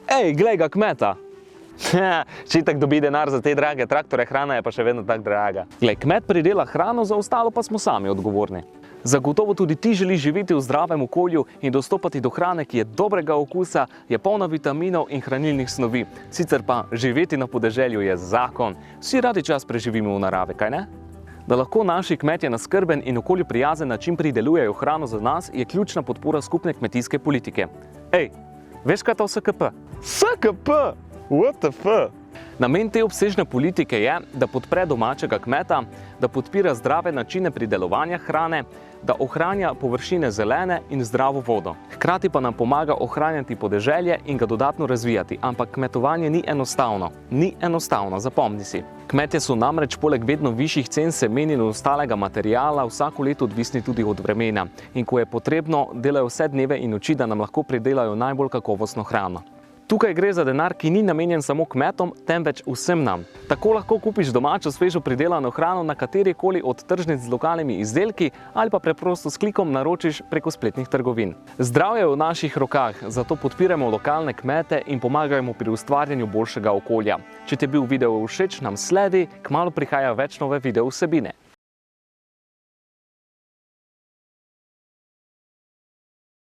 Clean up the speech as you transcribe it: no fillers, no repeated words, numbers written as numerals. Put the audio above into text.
Ej, glej ga kmeta! Če tak dobi denar za te drage traktore, hrana je pa še vedno tako draga. Glej, kmet pridela hrano, za ostalo pa smo sami odgovorni. Zagotovo tudi ti želiš živeti v zdravem okolju in dostopati do hrane, ki je dobrega okusa, je polna vitaminov in hranilnih snovi. Sicer pa živeti na podeželju je zakon. Vsi radi čas preživimo v naravi, kaj ne? Da lahko naši kmetje na skrben in okolju prijazen način pridelujejo hrano za nas, je ključna podpora skupne kmetijske politike. Ej, veš kaj je to SKP? SKP! What the fuck? Namen te obsežne politike je, da podpre domačega kmeta, da podpira zdrave načine pridelovanja hrane, da ohranja površine zelene in zdravo vodo. Hkrati pa nam pomaga ohranjati podeželje in ga dodatno razvijati, ampak kmetovanje ni enostavno. Ni enostavno, zapomni si. Kmetje so namreč poleg vedno višjih cen semen in ostalega materiala vsako leto odvisni tudi od vremena. In ko je potrebno, delajo vse dneve in noči, da nam lahko pridelajo najbolj kakovostno hrano. Tukaj gre za denar, ki ni namenjen samo kmetom, temveč vsem nam. Tako lahko kupiš domačo svežo pridelano hrano na katerikoli od tržnic z lokalnimi izdelki ali pa preprosto s klikom naročiš preko spletnih trgovin. Zdravje je v naših rokah, zato podpiramo lokalne kmete in pomagajmo pri ustvarjanju boljšega okolja. Če ti je bil video všeč, nam sledi, kmalu prihaja več nove video vsebine.